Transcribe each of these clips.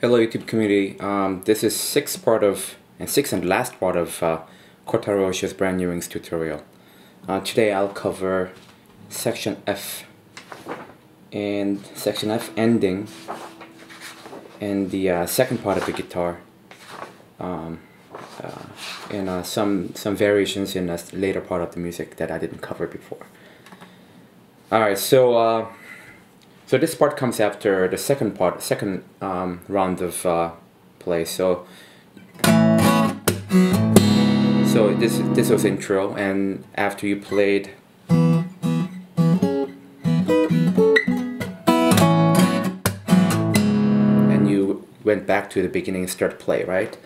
Hello YouTube community. This is sixth and last part of Kotaro Osho's brand new rings tutorial. Today I'll cover section F and section F ending and the second part of the guitar, and some variations in a later part of the music that I didn't cover before. Alright, so this part comes after the second round of play. So this was intro, and after you played and you went back to the beginning and start play, right?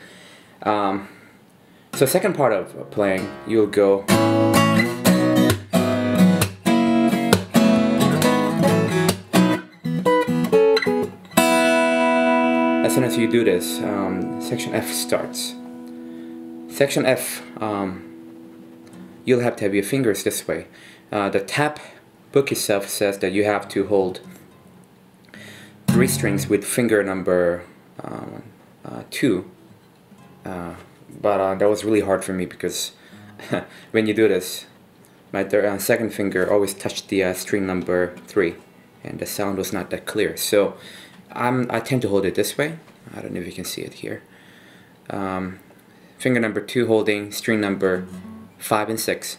So second part of playing, you'll go as soon as you do this, section F starts. Section F, you'll have to have your fingers this way. The tab book itself says that you have to hold 3 strings with finger number 2, but that was really hard for me because when you do this, my second finger always touched the string number 3, and the sound was not that clear. So I tend to hold it this way. I don't know if you can see it here. Finger number 2 holding string number 5 and 6,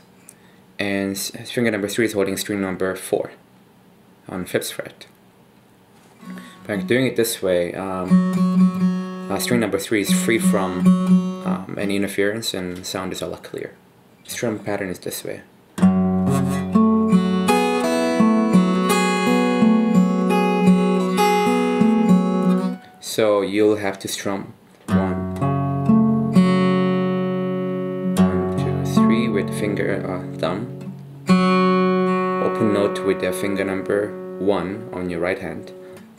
and finger number 3 is holding string number 4 on 5th fret. By doing it this way, string number 3 is free from any interference, and sound is a lot clearer. Strum pattern is this way. So you'll have to strum 1, 2, 3 with finger thumb. Open note with the finger number 1 on your right hand.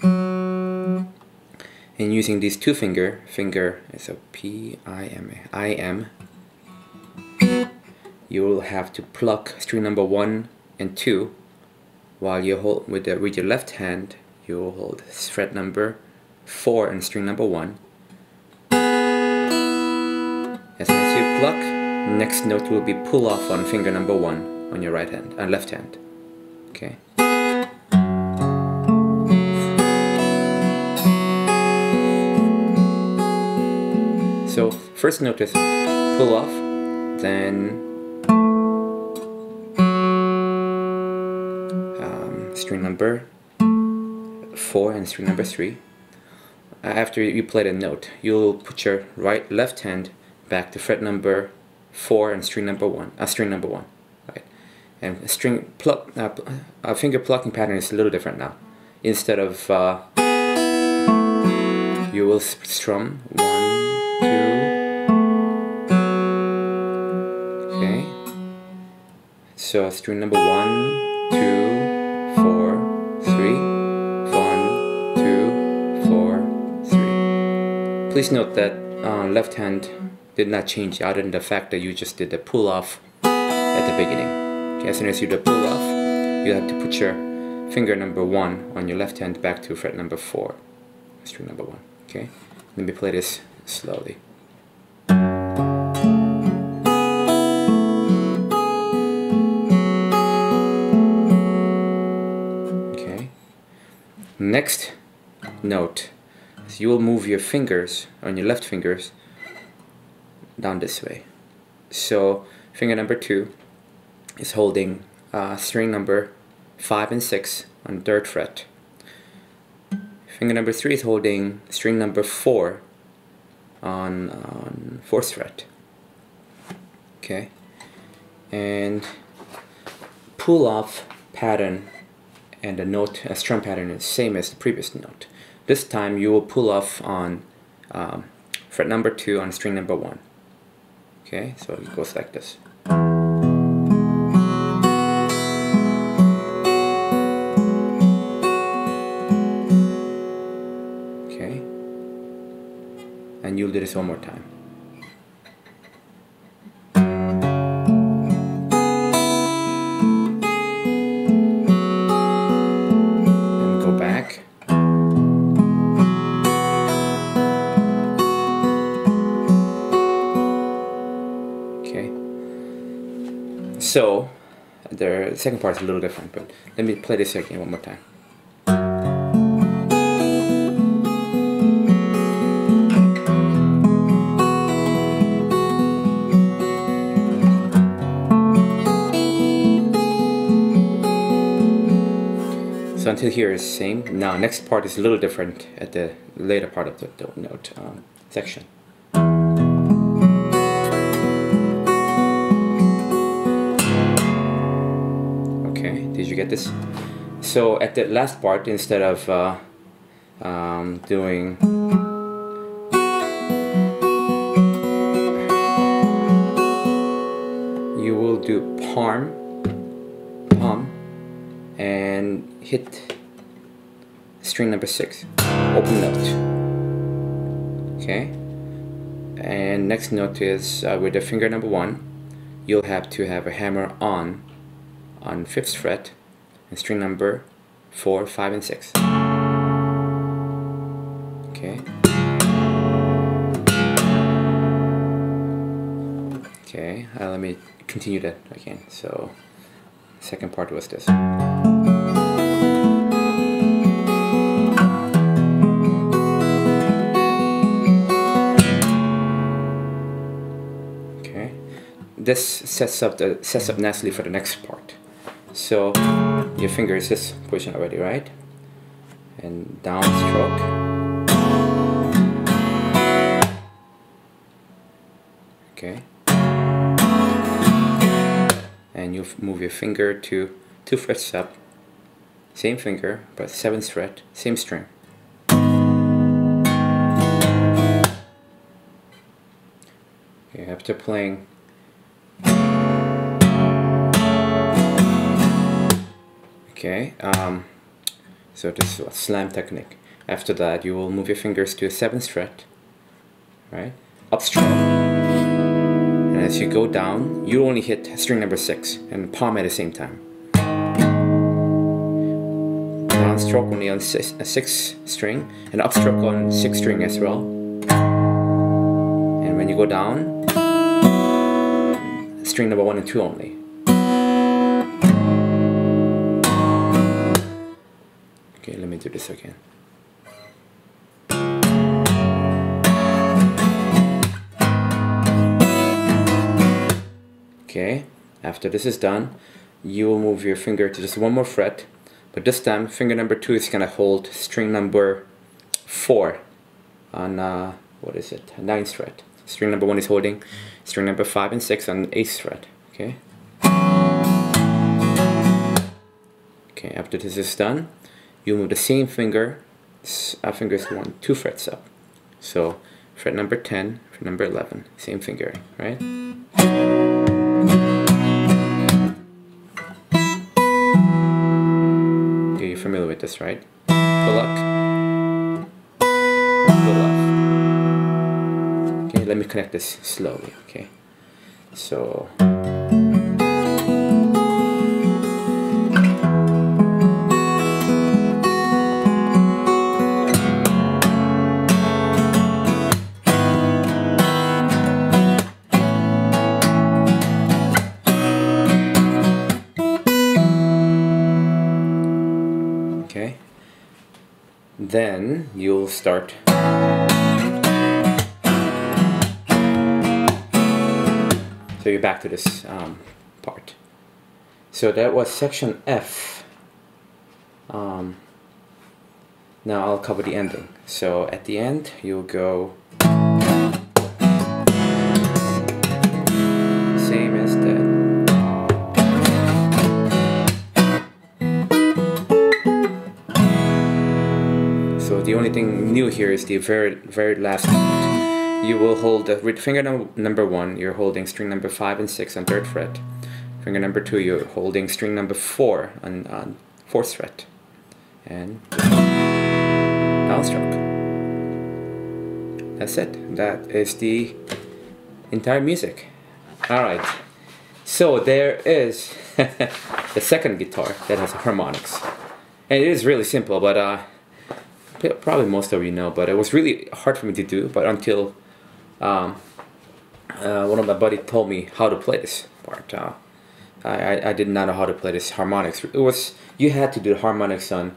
And using these two finger is a I M. You will have to pluck string number 1 and 2, while you hold with your left hand. You will hold fret number 4 and string number 1. As soon as you pluck, next note will be pull off on finger number 1 on your right hand and left hand. Okay. So first note is pull off, then string number 4 and string number 3. After you play the note, you'll put your left hand back to fret number 4 and string number 1, right? And finger plucking pattern is a little different now. Instead of you will strum 1, 2, okay. So string number 1, 2, 4, 3. Please note that left hand did not change other than the fact that you just did the pull off at the beginning. Okay, as soon as you do the pull off, you have to put your finger number 1 on your left hand back to fret number 4, string number 1. Okay, let me play this slowly. Okay, next note. So you will move your fingers on your left fingers down this way. So finger number 2 is holding string number 5 and 6 on 3rd fret. Finger number 3 is holding string number 4 on 4th fret. Okay, and pull off pattern and the note strum pattern is same as the previous note. This time you will pull off on fret number 2 on string number 1. Okay, so it goes like this. Okay, and you'll do this one more time. And go back. So the second part is a little different, but let me play this again one more time. So until here is the same. Now next part is a little different at the later part of the note section. Okay, did you get this? So at the last part, instead of doing you will do palm, and hit string number 6, open note. Okay, and next note is with the finger number 1, you'll have to have a hammer on 5th fret and string number 4, 5, and 6. Okay. Okay, let me continue that again. So, second part was this. Okay, this sets up nicely for the next part. So your finger is this position already, right? And down stroke. Okay. And you move your finger to 2 frets up, same finger, but 7th fret, same string. Okay, after playing okay, so this is a slam technique. After that, you will move your fingers to a 7th fret, right? Upstroke. And as you go down, you only hit string number 6 and palm at the same time. Downstroke only on a 6th string, and upstroke on 6th string as well. And when you go down, string number 1 and 2 only. Okay, let me do this again. Okay, after this is done, you will move your finger to just 1 more fret, but this time finger number 2 is gonna hold string number 4 on what is it, 9th fret. String number 1 is holding string number 5 and 6 on 8th fret. Okay. Okay, after this is done, you move the same finger, fingers 2 frets up. So fret number 10, fret number 11, same finger, right? Okay, you're familiar with this, right? Pull up, pull up. Okay, let me connect this slowly, okay? So okay, then you'll start so you're back to this part. So that was section F. Now I'll cover the ending. So at the end you'll go same as that. So the only thing new here is the very last note. You will hold with finger number 1, you're holding string number 5 and 6 on 3rd fret. Finger number 2, you're holding string number 4 on 4th fret. And downstroke. That's it. That is the entire music. Alright. So there is the second guitar that has harmonics. And it is really simple, but probably most of you know, but it was really hard for me to do, but until one of my buddies told me how to play this part. I did not know how to play this harmonics. It was, you had to do the harmonics on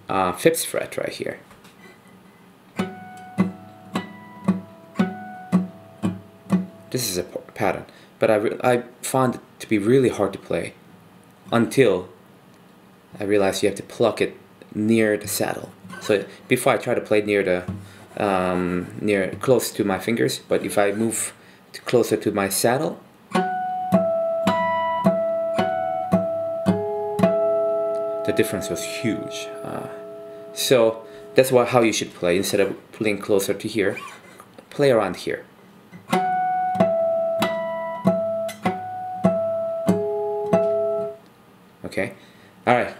5th fret right here. This is a pattern, but I found it to be really hard to play until I realized you have to pluck it near the saddle. So before I try to play near the close to my fingers, but if I move closer to my saddle, the difference was huge. So that's how you should play. Instead of playing closer to here, play around here. Okay, all right.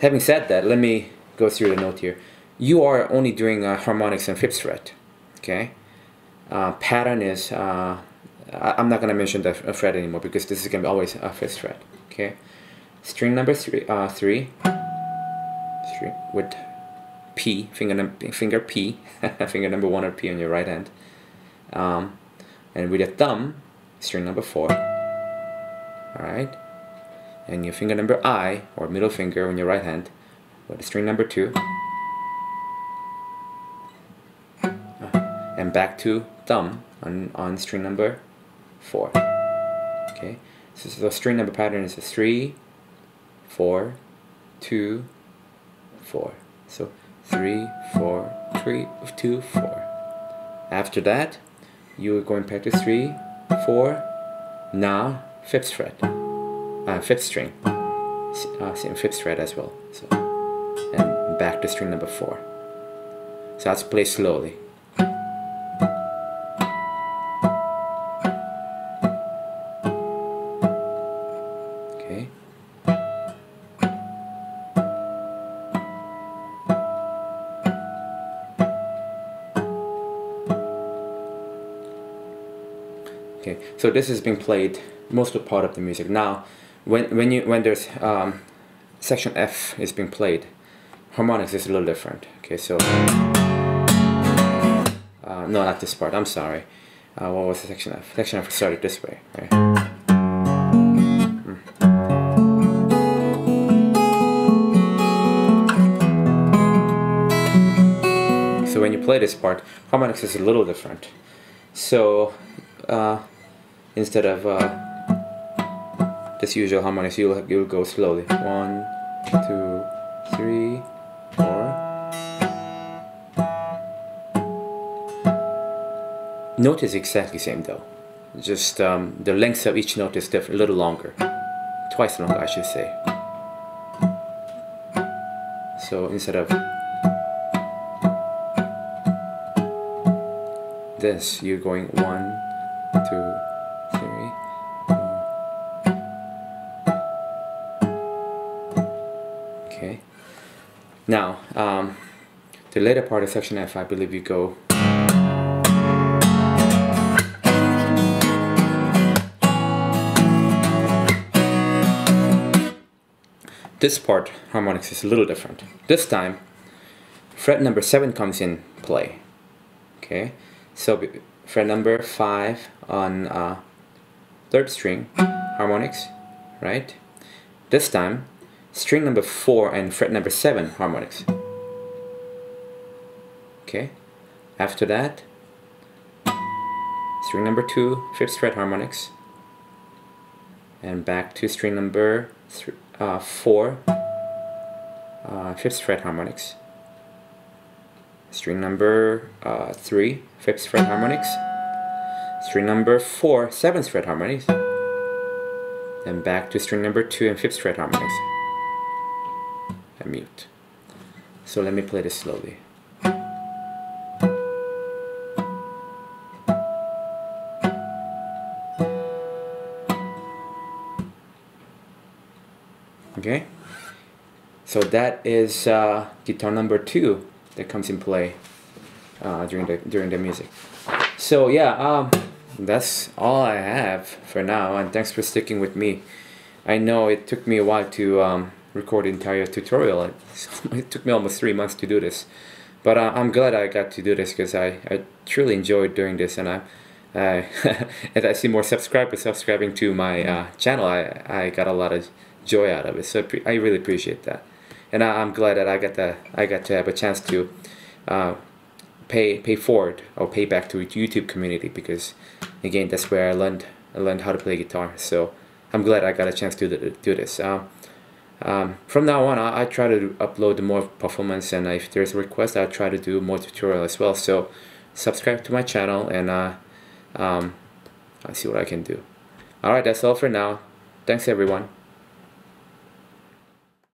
Having said that, let me go through the note here. You are only doing harmonics on 5th fret. Okay, pattern is I'm not gonna mention the fret anymore because this is gonna be always a 5th fret. Okay, string number 3 with P, finger P, finger number 1 or P on your right hand, and with your thumb, string number 4. All right, and your finger number I or middle finger on your right hand with the string number 2, and back to thumb on string number 4. Okay, so the string number pattern is a 3, 4, 2, 4. So 3, 4, 3, 2, 4. After that, you're going back to 3, 4. Now 5th fret, 5th string, same 5th fret as well. So and back to string number 4. So let's play slowly. Okay. Okay, so this is being played most of the part of the music. Now, when there's section F is being played, harmonics is a little different. Okay, so no, not this part. I'm sorry. What was the section F? Section F started this way. Right? So when you play this part, harmonics is a little different. So instead of this usual harmonics, you'll go slowly. 1, 2, 3, 4. Note is exactly the same though. Just the length of each note is different, a little longer. Twice longer, I should say. So instead of this, you're going 1, 2, 3, 4. Okay. Now, the later part of section F, I believe you go. This part, harmonics, is a little different. This time, fret number 7 comes in play. Okay, so fret number 5 on 3rd string, harmonics, right? This time, string number 4 and fret number 7, harmonics. Okay, after that, string number 2, 5th fret harmonics, and back to string number 4, 5th fret harmonics, string number 3, 5th fret harmonics, string number 4, 7th fret harmonics, and back to string number 2 and 5th fret harmonics, and mute. So let me play this slowly. Okay, so that is guitar number 2 that comes in play during the music. So yeah, that's all I have for now, and thanks for sticking with me. I know it took me a while to record the entire tutorial. It took me almost 3 months to do this, but I'm glad I got to do this because I truly enjoyed doing this, and as I see more subscribers subscribing to my channel, I got a lot of joy out of it. So I really appreciate that, and I'm glad that I got to have a chance to pay forward or pay back to the YouTube community, because again, that's where I learned how to play guitar. So I'm glad I got a chance to do this. From now on, I try to upload more performance, and if there's a request, I try to do more tutorial as well. So subscribe to my channel, and I'll see what I can do. Alright, that's all for now. Thanks everyone.